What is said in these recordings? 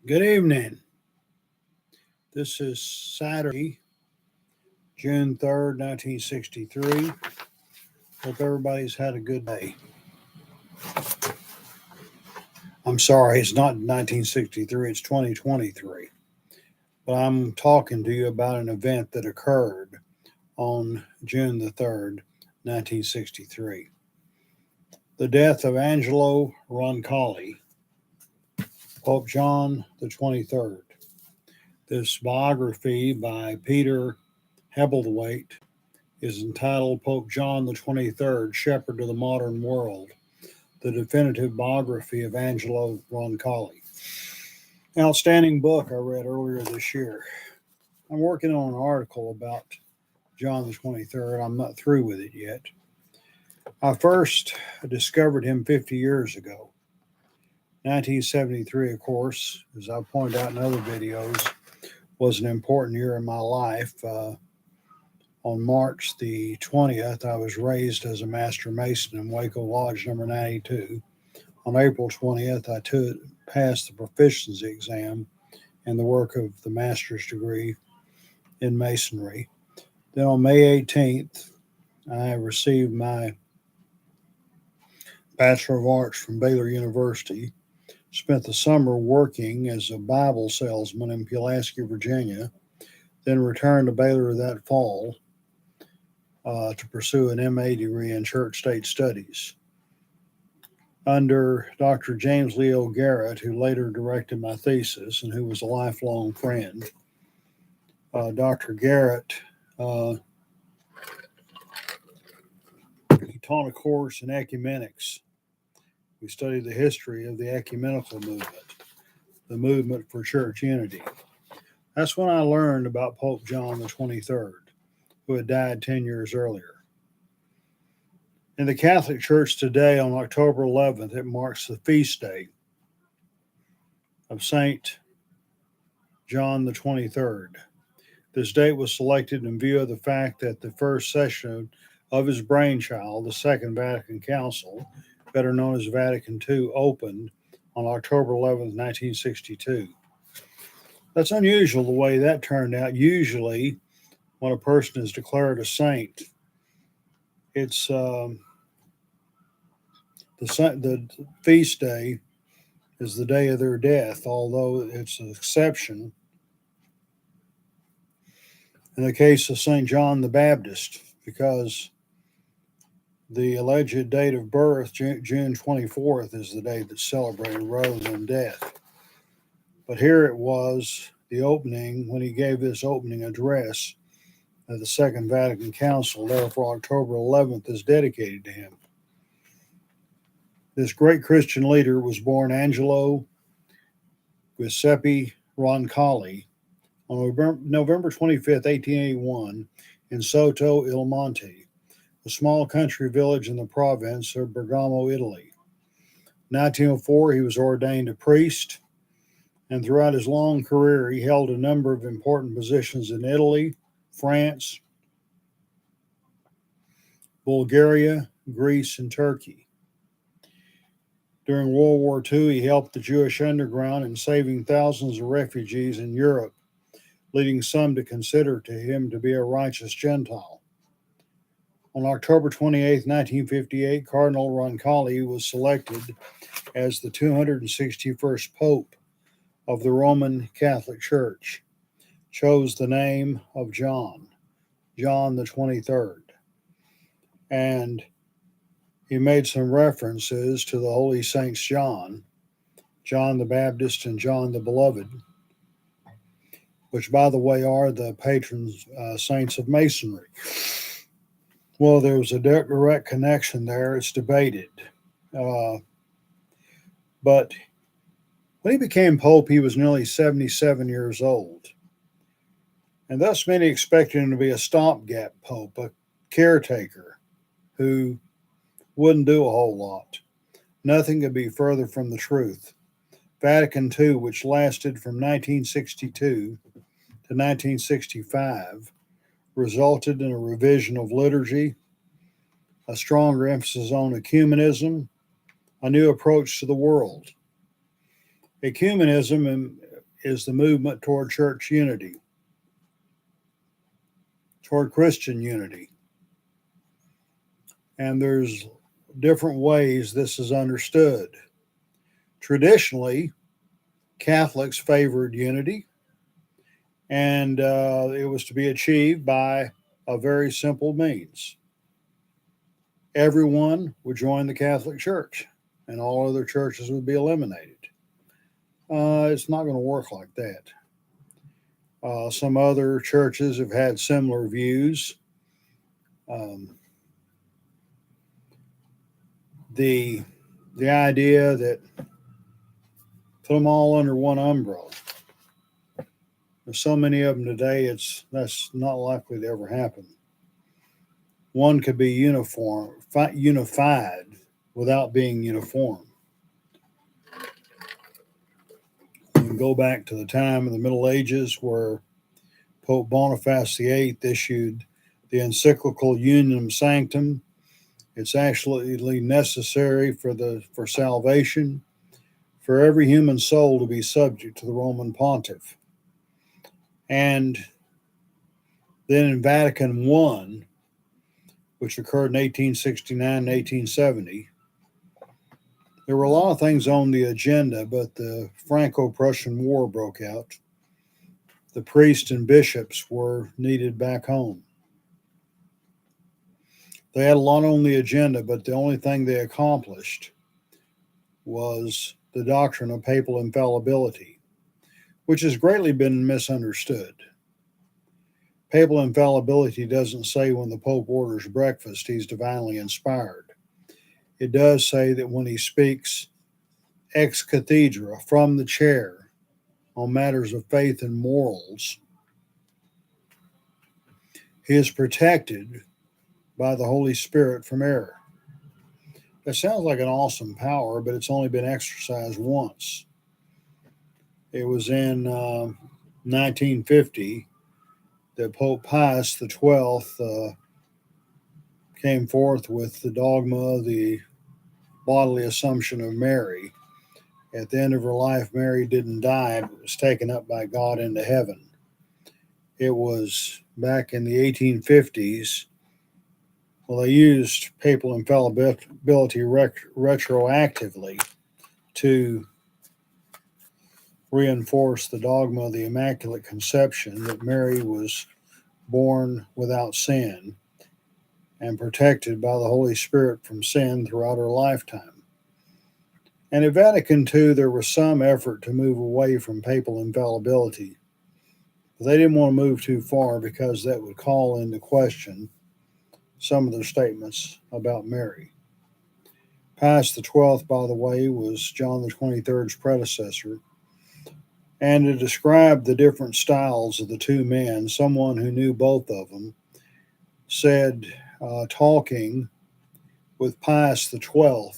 Good evening. This is Saturday, June 3rd, 1963. Hope everybody's had a good day. I'm sorry, it's not 1963, it's 2023. But I'm talking to you about an event that occurred on June 3rd, 1963. The death of Angelo Roncalli, Pope John the 23rd. This biography by Peter Hebblethwaite is entitled Pope John the 23rd, Shepherd of the Modern World, the definitive biography of Angelo Roncalli. Outstanding book I read earlier this year. I'm working on an article about John the 23rd. I'm not through with it yet. I first discovered him 50 years ago. 1973, of course, as I pointed out in other videos, was an important year in my life. On March the 20th, I was raised as a Master Mason in Waco Lodge number 92. On April 20th, I passed the proficiency exam in the work of the master's degree in Masonry. Then on May 18th, I received my Bachelor of Arts from Baylor University. Spent the summer working as a Bible salesman in Pulaski, Virginia. Then returned to Baylor that fall to pursue an MA degree in Church State Studies. Under Dr. James Leo Garrett, who later directed my thesis and who was a lifelong friend, Dr. Garrett, he taught a course in ecumenics. We studied the history of the ecumenical movement, the movement for church unity. That's when I learned about Pope John the 23rd, who had died 10 years earlier. In the Catholic Church today, on October 11th, it marks the feast day of Saint John the 23rd. This date was selected in view of the fact that the first session of his brainchild, the Second Vatican Council, better known as Vatican II, opened on October 11th, 1962. That's unusual the way that turned out. Usually, when a person is declared a saint, it's the feast day is the day of their death, although it's an exception in the case of St. John the Baptist, because the alleged date of birth, June 24th, is the day that's celebrated rather than death. But here it was, the opening, when he gave this opening address at the Second Vatican Council, therefore October 11th is dedicated to him. This great Christian leader was born Angelo Giuseppe Roncalli on November 25th, 1881, in Soto il Monte, a small country village in the province of Bergamo, Italy. In 1904, he was ordained a priest, and throughout his long career, he held a number of important positions in Italy, France, Bulgaria, Greece, and Turkey. During World War II, he helped the Jewish underground in saving thousands of refugees in Europe, leading some to consider him to be a righteous Gentile. On October 28, 1958, Cardinal Roncalli was selected as the 261st Pope of the Roman Catholic Church, chose the name of John the 23rd, and he made some references to the holy saints John the Baptist and John the Beloved, which, by the way, are the patron saints of Masonry. Well, there's a direct connection there. It's debated. But when he became Pope, he was nearly 77 years old. And thus many expected him to be a stopgap Pope, a caretaker who wouldn't do a whole lot. Nothing could be further from the truth. Vatican II, which lasted from 1962 to 1965, resulted in a revision of liturgy, a stronger emphasis on ecumenism, a new approach to the world. Ecumenism is the movement toward church unity, toward Christian unity. And there's different ways this is understood. Traditionally, Catholics favored unity, and it was to be achieved by a very simple means. Everyone would join the Catholic Church, and all other churches would be eliminated. It's not going to work like that. Some other churches have had similar views. The idea that put them all under one umbrella. There's so many of them today, that's not likely to ever happen. One could be unified without being uniform. You can go back to the time of the Middle Ages where Pope Boniface VIII issued the encyclical Unam Sanctum. It's absolutely necessary for salvation, for every human soul to be subject to the Roman Pontiff. And then in Vatican I, which occurred in 1869 and 1870, there were a lot of things on the agenda, but the Franco-Prussian War broke out. The priests and bishops were needed back home. They had a lot on the agenda, but the only thing they accomplished was the doctrine of papal infallibility, which has greatly been misunderstood. Papal infallibility doesn't say when the Pope orders breakfast, he's divinely inspired. It does say that when he speaks ex cathedra, from the chair, on matters of faith and morals, he is protected by the Holy Spirit from error. That sounds like an awesome power, but it's only been exercised once. It was in 1950 that Pope Pius XII came forth with the dogma, the bodily assumption of Mary. At the end of her life, Mary didn't die, but was taken up by God into heaven. It was back in the 1850s. Well, they used papal infallibility retroactively to reinforce the dogma of the Immaculate Conception, that Mary was born without sin and protected by the Holy Spirit from sin throughout her lifetime. And at Vatican II, there was some effort to move away from papal infallibility. But they didn't want to move too far because that would call into question some of their statements about Mary. Pius XII, by the way, was John XXIII's predecessor. And to describe the different styles of the two men, someone who knew both of them said talking with Pius XII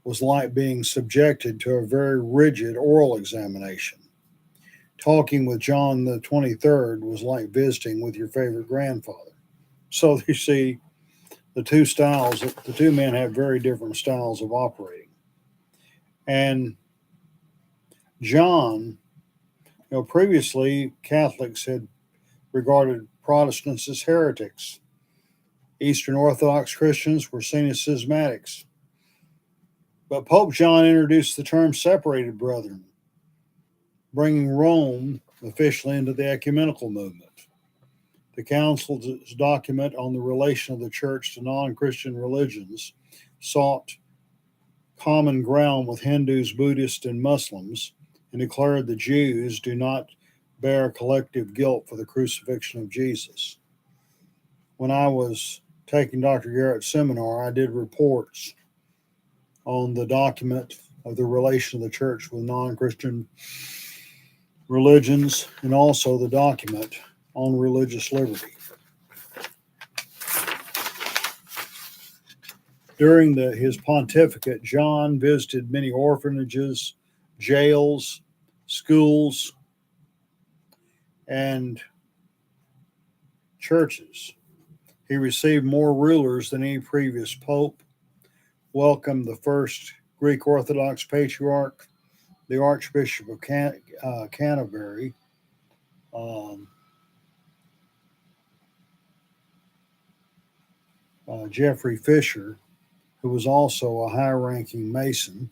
was like being subjected to a very rigid oral examination. Talking with John the 23rd was like visiting with your favorite grandfather. So you see, the two men have very different styles of operating. And John, previously Catholics had regarded Protestants as heretics. Eastern Orthodox Christians were seen as schismatics. But Pope John introduced the term separated brethren, bringing Rome officially into the ecumenical movement. The Council's document on the relation of the Church to non-Christian religions sought common ground with Hindus, Buddhists, and Muslims, and declared the Jews do not bear collective guilt for the crucifixion of Jesus. When I was taking Dr. Garrett's seminar, I did reports on the document of the relation of the Church with non-Christian religions, and also the document on religious liberty. During his pontificate, John visited many orphanages, jails, schools, and churches. He received more rulers than any previous pope, welcomed the first Greek Orthodox patriarch, the Archbishop of Canterbury, um, Geoffrey Fisher, who was also a high ranking Mason,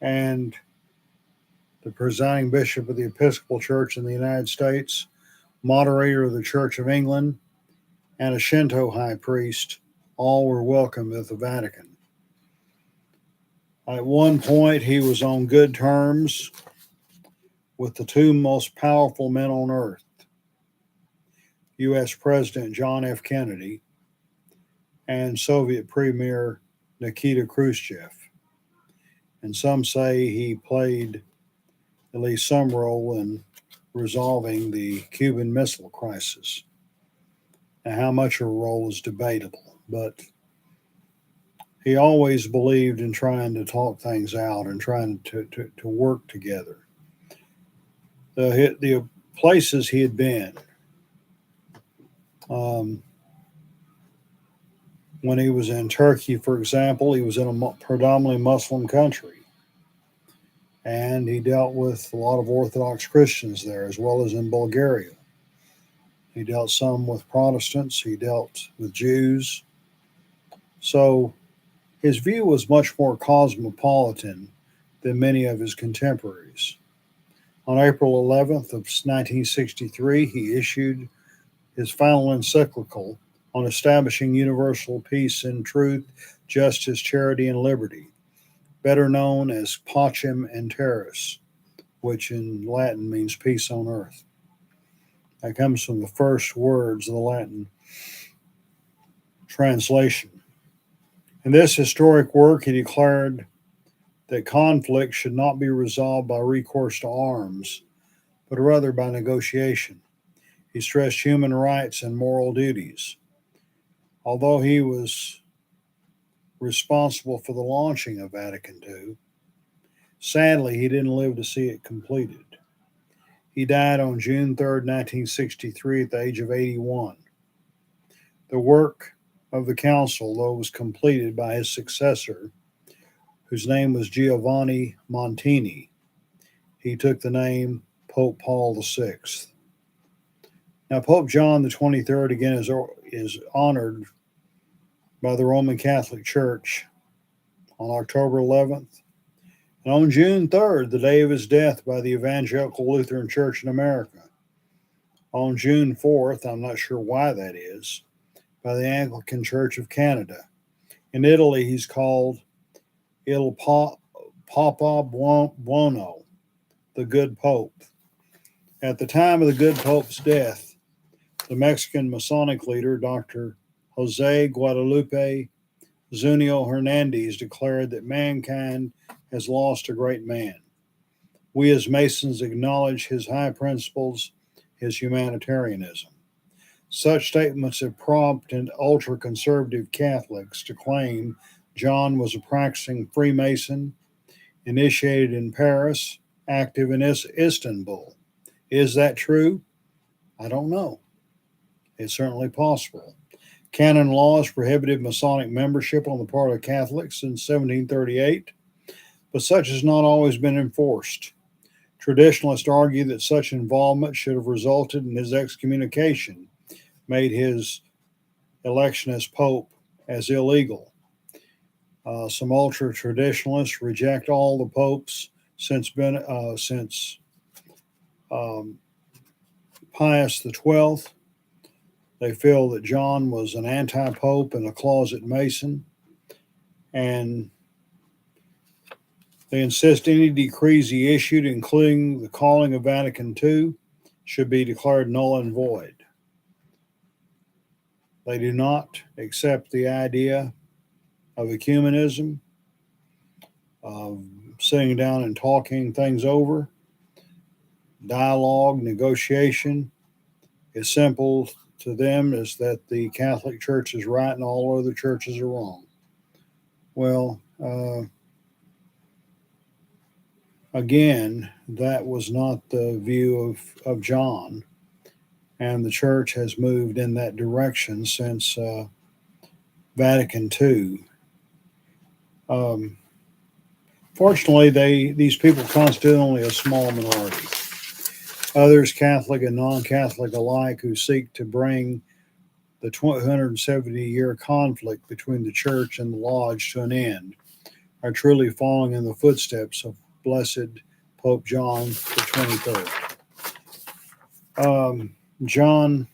and the presiding bishop of the Episcopal Church in the United States, moderator of the Church of England, and a Shinto high priest, all were welcome at the Vatican. At one point, he was on good terms with the two most powerful men on earth, U.S. President John F. Kennedy and Soviet Premier Nikita Khrushchev. And some say he played at least some role in resolving the Cuban Missile Crisis. Now, how much of a role is debatable, but he always believed in trying to talk things out and trying to work together. The places he had been, when he was in Turkey, for example, he was in a predominantly Muslim country. And he dealt with a lot of Orthodox Christians there, as well as in Bulgaria. He dealt some with Protestants. He dealt with Jews. So his view was much more cosmopolitan than many of his contemporaries. On April 11th of 1963, he issued his final encyclical on establishing universal peace and truth, justice, charity, and liberty, better known as Pacem in Terris, which in Latin means peace on earth. That comes from the first words of the Latin translation. In this historic work, he declared that conflict should not be resolved by recourse to arms, but rather by negotiation. He stressed human rights and moral duties. Although he was responsible for the launching of Vatican II, sadly, he didn't live to see it completed. He died on June 3rd, 1963, at the age of 81. The work of the council, though, was completed by his successor, whose name was Giovanni Montini. He took the name Pope Paul VI. Now, Pope John the 23rd, again, is honored by the Roman Catholic Church on October 11th. And on June 3rd, the day of his death, by the Evangelical Lutheran Church in America. On June 4th, I'm not sure why that is, by the Anglican Church of Canada. In Italy, he's called Il Papa Buono, the Good Pope. At the time of the Good Pope's death, the Mexican Masonic leader, Dr. Jose Guadalupe Zunio Hernandez, declared that mankind has lost a great man. We as Masons acknowledge his high principles, his humanitarianism. Such statements have prompted ultra-conservative Catholics to claim John was a practicing Freemason, initiated in Paris, active in Istanbul. Is that true? I don't know. It's certainly possible. Canon laws prohibited Masonic membership on the part of Catholics in 1738, but such has not always been enforced. Traditionalists argue that such involvement should have resulted in his excommunication, made his election as Pope as illegal. Some ultra-traditionalists reject all the popes since Pius XII. They feel that John was an anti-pope and a closet Mason, and they insist any decrees he issued, including the calling of Vatican II, should be declared null and void. They do not accept the idea of ecumenism, of sitting down and talking things over. Dialogue, negotiation is simple to them is that the Catholic Church is right and all other churches are wrong. Well, again, that was not the view of John, and the church has moved in that direction since Vatican II. Fortunately, these people constitute only a small minority. Others, Catholic and non-Catholic alike, who seek to bring the 270-year conflict between the Church and the Lodge to an end, are truly following in the footsteps of Blessed Pope John the 23rd. John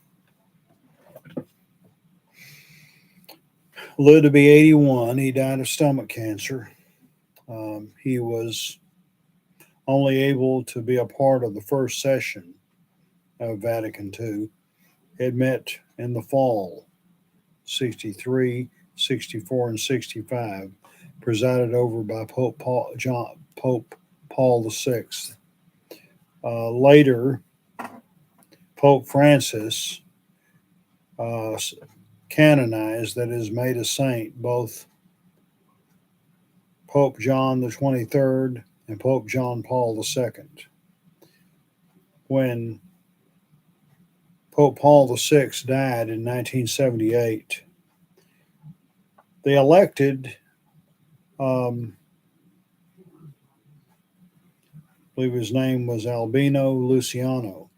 lived to be 81. He died of stomach cancer. He was only able to be a part of the first session of Vatican II. It met in the fall, 63, 64, and 65, presided over by Pope Paul VI. Later, Pope Francis canonized, that is, made a saint, both Pope John the 23rd and Pope John Paul II. When Pope Paul VI died in 1978, they elected, I believe his name was Albino Luciano,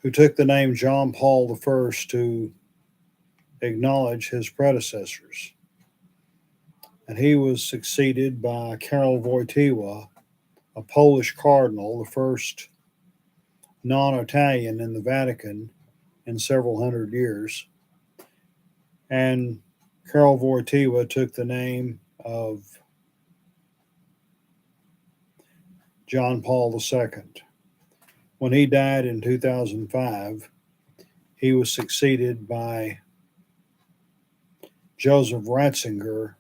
who took the name John Paul I to acknowledge his predecessors. And he was succeeded by Karol Wojtyła, a Polish cardinal, the first non-Italian in the Vatican in several hundred years. And Karol Wojtyła took the name of John Paul II. When he died in 2005, he was succeeded by Joseph Ratzinger,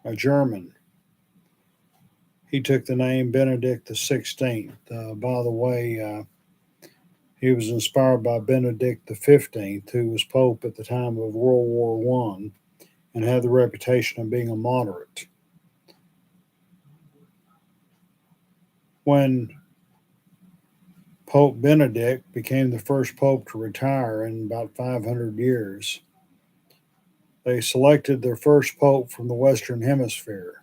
a German. He took the name Benedict XVI. By the way, he was inspired by Benedict XV, who was Pope at the time of World War I and had the reputation of being a moderate. When Pope Benedict became the first pope to retire in about 500 years, they selected their first pope from the Western Hemisphere,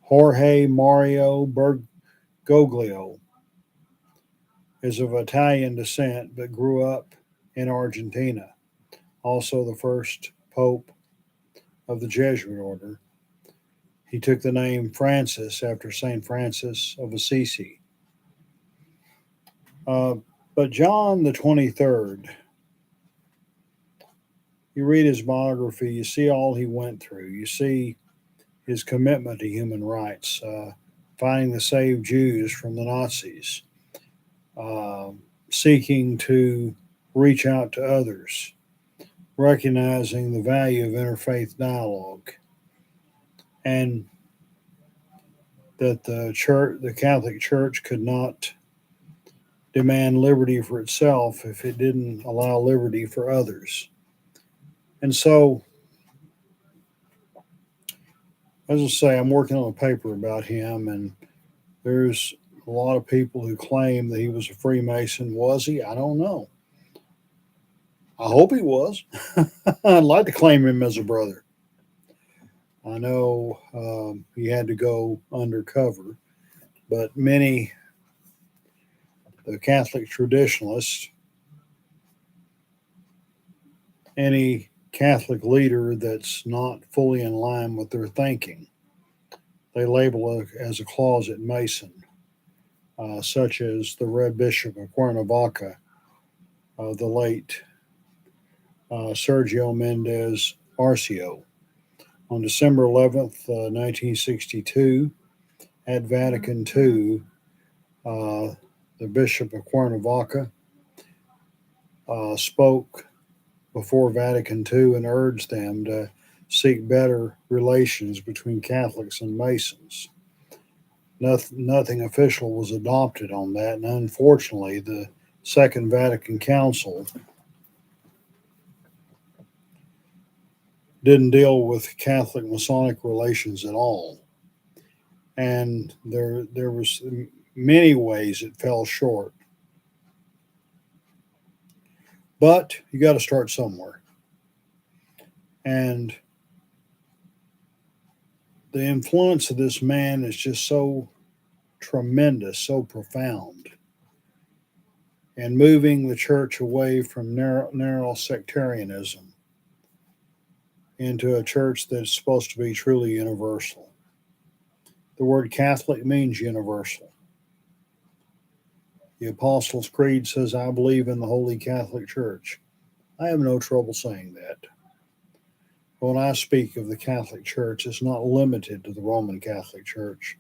Jorge Mario Bergoglio. Is of Italian descent but grew up in Argentina, also the first pope of the Jesuit order. He took the name Francis after St. Francis of Assisi. But John the 23rd, you read his biography, you see all he went through. You see his commitment to human rights, fighting to save Jews from the Nazis, seeking to reach out to others, recognizing the value of interfaith dialogue, and that the Catholic Church could not demand liberty for itself if it didn't allow liberty for others. And so, as I say, I'm working on a paper about him, and there's a lot of people who claim that he was a Freemason. Was he? I don't know. I hope he was. I'd like to claim him as a brother. I know he had to go undercover, but many, the Catholic traditionalists, any Catholic leader that's not fully in line with their thinking, they label it as a closet Mason, such as the Red Bishop of Cuernavaca, the late Sergio Mendez Arcio. On December 11th, 1962, at Vatican II, the Bishop of Cuernavaca spoke before Vatican II and urged them to seek better relations between Catholics and Masons. Nothing official was adopted on that, and unfortunately, the Second Vatican Council didn't deal with Catholic Masonic relations at all. And there was many ways it fell short. But you got to start somewhere. And the influence of this man is just so tremendous, so profound, and moving the church away from narrow sectarianism into a church that's supposed to be truly universal. The word Catholic means universal. The Apostles' Creed says, I believe in the Holy Catholic Church. I have no trouble saying that. When I speak of the Catholic Church, it's not limited to the Roman Catholic Church,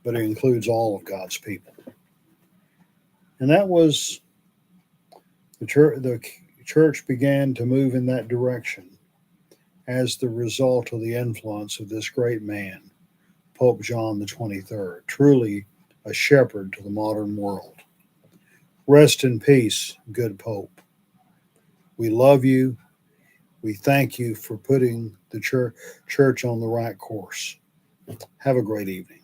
but it includes all of God's people. And that was the church began to move in that direction as the result of the influence of this great man, Pope John the 23rd, truly a shepherd to the modern world. Rest in peace, good Pope. We love you. We thank you for putting the church on the right course. Have a great evening.